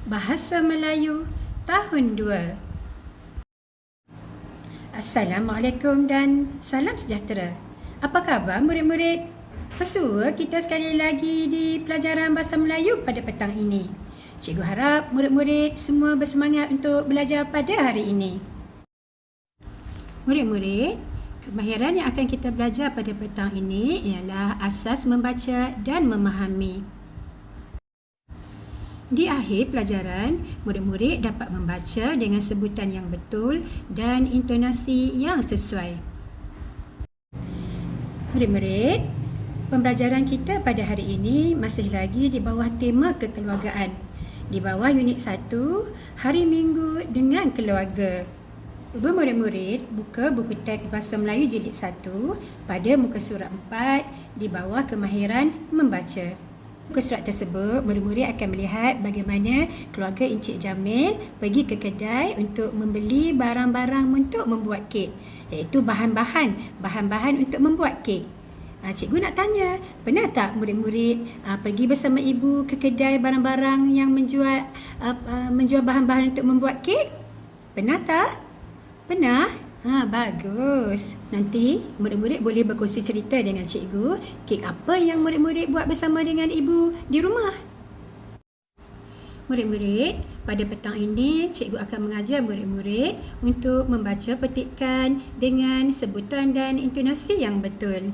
Bahasa Melayu Tahun 2. Assalamualaikum dan salam sejahtera. Apa khabar murid-murid? Bersua kita sekali lagi di pelajaran Bahasa Melayu pada petang ini. Cikgu harap murid-murid semua bersemangat untuk belajar pada hari ini. Murid-murid, kemahiran yang akan kita belajar pada petang ini ialah asas membaca dan memahami. Di akhir pelajaran, murid-murid dapat membaca dengan sebutan yang betul dan intonasi yang sesuai. Murid-murid, pembelajaran kita pada hari ini masih lagi di bawah tema kekeluargaan. Di bawah unit 1, Hari Minggu dengan Keluarga. Cuba murid-murid buka buku teks Bahasa Melayu jilid 1 pada muka surat 4 di bawah kemahiran membaca. Muka surat tersebut, murid-murid akan melihat bagaimana keluarga Encik Jamil pergi ke kedai untuk membeli barang-barang untuk membuat kek, iaitu bahan-bahan untuk membuat kek. Cikgu nak tanya, pernah tak murid-murid pergi bersama ibu ke kedai barang-barang yang menjual bahan-bahan untuk membuat kek? Pernah tak? Pernah? Bagus. Nanti murid-murid boleh berkongsi cerita dengan cikgu kek apa yang murid-murid buat bersama dengan ibu di rumah. Murid-murid, pada petang ini cikgu akan mengajar murid-murid untuk membaca petikan dengan sebutan dan intonasi yang betul.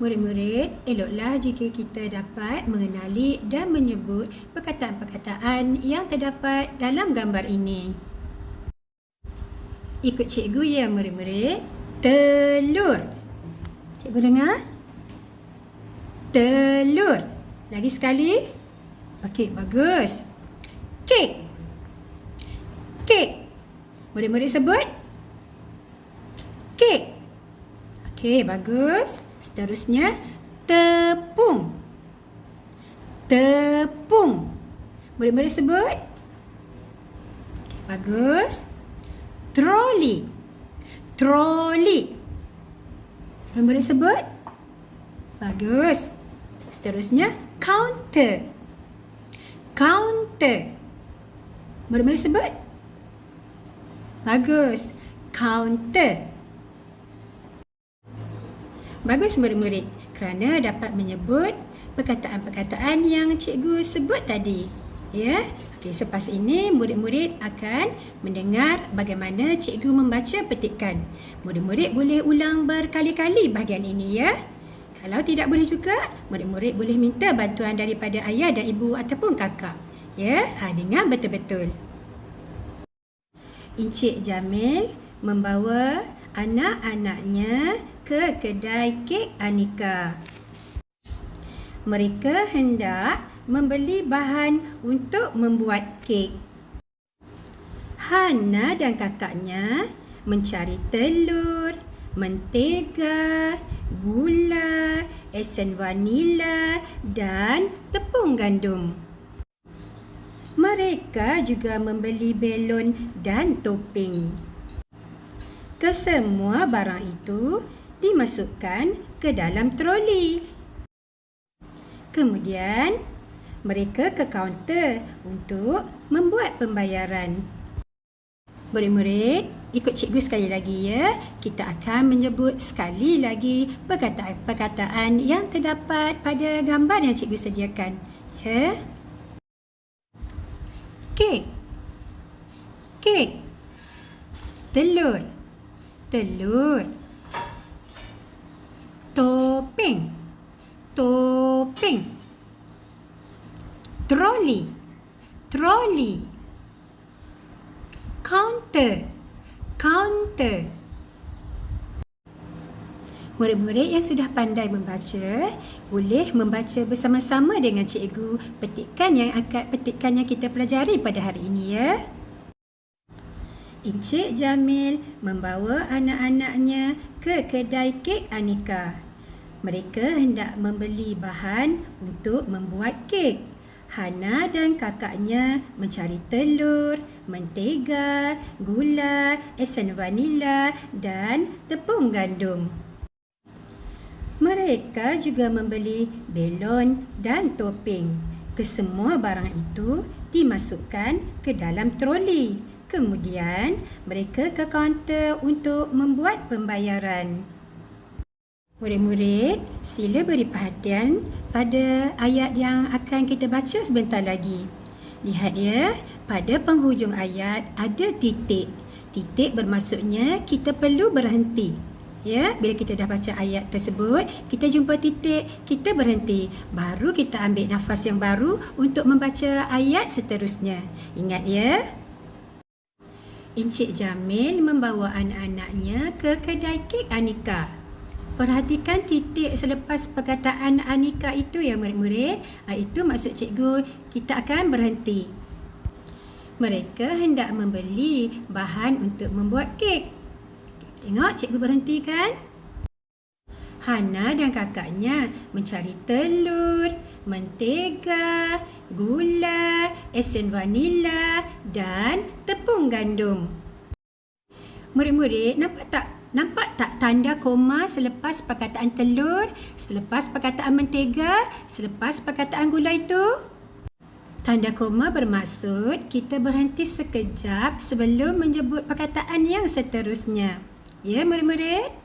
Murid-murid, eloklah jika kita dapat mengenali dan menyebut perkataan-perkataan yang terdapat dalam gambar ini. Ikut cikgu ya murid-murid. Telur. Cikgu dengar? Telur. Lagi sekali. Okey, bagus. Kek. Kek. Murid-murid sebut. Kek. Okey, bagus. Seterusnya, tepung. Tepung. Murid-murid sebut. Okay, bagus. Troli. Troli. Murid-murid sebut. Bagus. Seterusnya, counter. Counter. Murid-murid sebut. Bagus. Counter. Bagus murid-murid kerana dapat menyebut perkataan-perkataan yang cikgu sebut tadi. Ya. Okey, selepas ini murid-murid akan mendengar bagaimana cikgu membaca petikan. Murid-murid boleh ulang berkali-kali bahagian ini ya. Kalau tidak boleh juga, murid-murid boleh minta bantuan daripada ayah dan ibu ataupun kakak. Ya, dengar betul-betul. Encik Jamil membawa anak-anaknya ke kedai kek Anika. Mereka hendak membeli bahan untuk membuat kek. Hana dan kakaknya mencari telur, mentega, gula, esen vanila dan tepung gandum. Mereka juga membeli belon dan topeng. Kesemua barang itu dimasukkan ke dalam troli. Kemudian, mereka ke kaunter untuk membuat pembayaran. Murid-murid, ikut cikgu sekali lagi ya. Kita akan menyebut sekali lagi perkataan-perkataan yang terdapat pada gambar yang cikgu sediakan. Ya. Kek. Kek. Telur. Telur. Topeng. Topeng. Troli. Troli. Counter. Counter. Murid-murid yang sudah pandai membaca boleh membaca bersama-sama dengan cikgu petikan yang kita pelajari pada hari ini ya. Encik Jamil membawa anak-anaknya ke kedai kek Anika. Mereka hendak membeli bahan untuk membuat kek. Hana dan kakaknya mencari telur, mentega, gula, esen vanila dan tepung gandum. Mereka juga membeli belon dan topeng. Kesemua barang itu dimasukkan ke dalam troli. Kemudian mereka ke kaunter untuk membuat pembayaran. Murid-murid, sila beri perhatian pada ayat yang akan kita baca sebentar lagi. Lihat ya, pada penghujung ayat ada titik. Titik bermaksudnya kita perlu berhenti. Ya, bila kita dah baca ayat tersebut, kita jumpa titik, kita berhenti. Baru kita ambil nafas yang baru untuk membaca ayat seterusnya. Ingat ya. Encik Jamil membawa anak-anaknya ke kedai kek Anika. Perhatikan titik selepas perkataan Anika itu ya murid-murid. Itu maksud cikgu, kita akan berhenti. Mereka hendak membeli bahan untuk membuat kek. Tengok cikgu berhenti kan? Hana dan kakaknya mencari telur, mentega, gula, esen vanila dan tepung gandum. Murid-murid, nampak tak tanda koma selepas perkataan telur, selepas perkataan mentega, selepas perkataan gula itu? Tanda koma bermaksud kita berhenti sekejap sebelum menyebut perkataan yang seterusnya. Ya, murid-murid?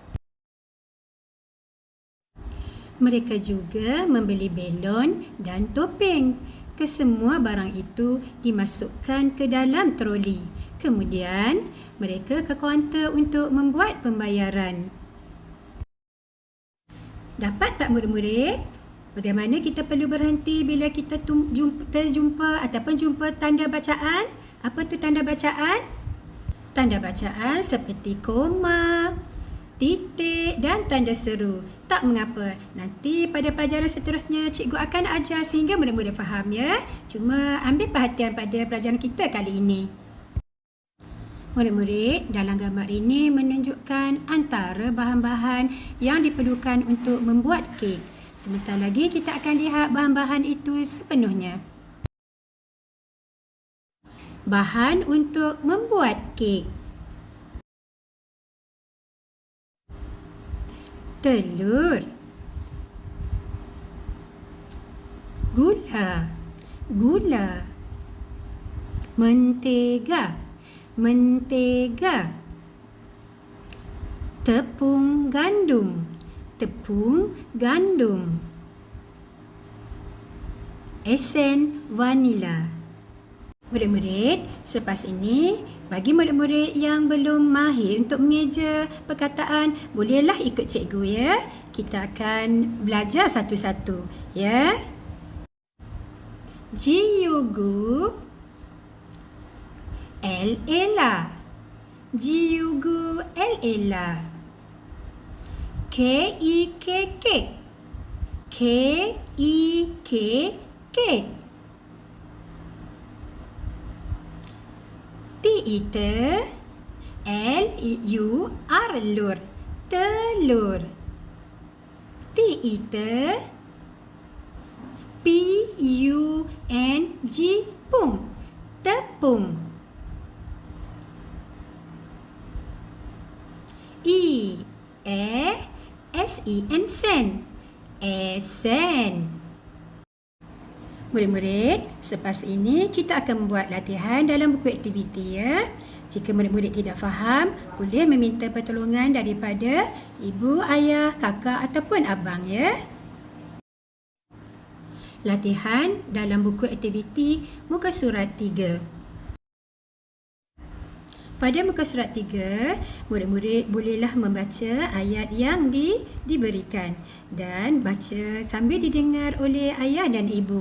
Mereka juga membeli belon dan topeng. Kesemua barang itu dimasukkan ke dalam troli. Kemudian, mereka ke kaunter untuk membuat pembayaran. Dapat tak murid-murid? Bagaimana kita perlu berhenti bila kita terjumpa ataupun jumpa tanda bacaan? Apa tu tanda bacaan? Tanda bacaan seperti koma, titik dan tanda seru. Tak mengapa, nanti pada pelajaran seterusnya cikgu akan ajar sehingga murid-murid faham ya. Cuma ambil perhatian pada pelajaran kita kali ini. Murid-murid, dalam gambar ini menunjukkan antara bahan-bahan yang diperlukan untuk membuat kek. Sebentar lagi kita akan lihat bahan-bahan itu sepenuhnya. Bahan untuk membuat kek. Telur, gula, mentega, tepung gandum, esen vanila. Murid-murid, selepas ini, bagi murid-murid yang belum mahir untuk mengeja perkataan, bolehlah ikut cikgu ya. Kita akan belajar satu-satu ya. Jiugu, L-Ela, K-I-K-K, K-I-K-K. T-I-T, L-U-R, lur, telur. T-I-T, P-U-N-G, pung, tepung. I-E-S-E-N, sen, esen. Murid-murid, selepas ini kita akan membuat latihan dalam buku aktiviti ya. Jika murid-murid tidak faham, boleh meminta pertolongan daripada ibu, ayah, kakak ataupun abang ya. Latihan dalam buku aktiviti muka surat 3. Pada muka surat 3, murid-murid bolehlah membaca ayat yang diberikan dan baca sambil didengar oleh ayah dan ibu.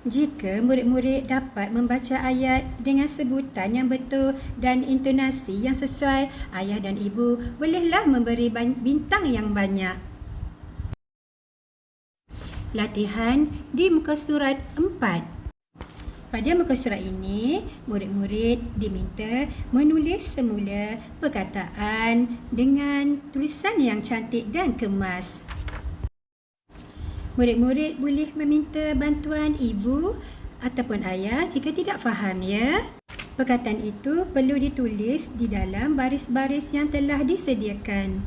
Jika murid-murid dapat membaca ayat dengan sebutan yang betul dan intonasi yang sesuai, ayah dan ibu bolehlah memberi bintang yang banyak. Latihan di muka surat 4. Pada muka surat ini, murid-murid diminta menulis semula perkataan dengan tulisan yang cantik dan kemas. Murid-murid boleh meminta bantuan ibu ataupun ayah jika tidak faham ya. Perkataan itu perlu ditulis di dalam baris-baris yang telah disediakan.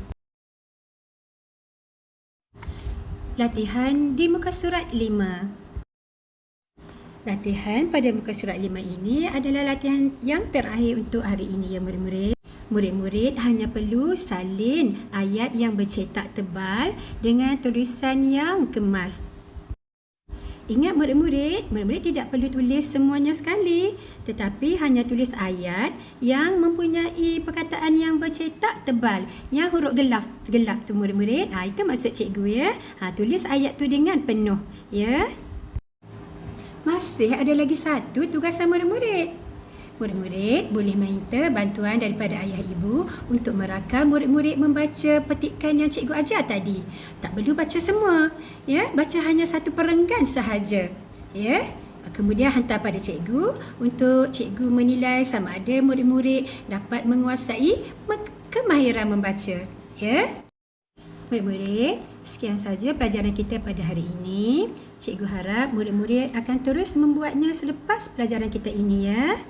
Latihan di muka surat 5. Latihan pada muka surat 5 ini adalah latihan yang terakhir untuk hari ini ya murid-murid. Murid-murid hanya perlu salin ayat yang bercetak tebal dengan tulisan yang kemas. Ingat murid-murid tidak perlu tulis semuanya sekali, tetapi hanya tulis ayat yang mempunyai perkataan yang bercetak tebal, yang huruf gelap tu murid-murid. Itu maksud cikgu ya. Tulis ayat tu dengan penuh ya. Masih ada lagi satu tugasan murid-murid. Murid-murid boleh minta bantuan daripada ayah ibu untuk merakam murid-murid membaca petikan yang cikgu ajar tadi. Tak perlu baca semua, ya, baca hanya satu perenggan sahaja, ya. Kemudian hantar pada cikgu untuk cikgu menilai sama ada murid-murid dapat menguasai kemahiran membaca, ya. Murid-murid, sekian saja pelajaran kita pada hari ini. Cikgu harap murid-murid akan terus membuatnya selepas pelajaran kita ini ya.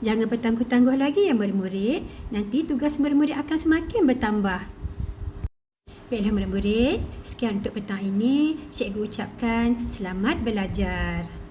Jangan bertangguh-tangguh lagi ya murid-murid. Nanti tugas murid-murid akan semakin bertambah. Baiklah murid-murid, sekian untuk petang ini. Cikgu ucapkan selamat belajar.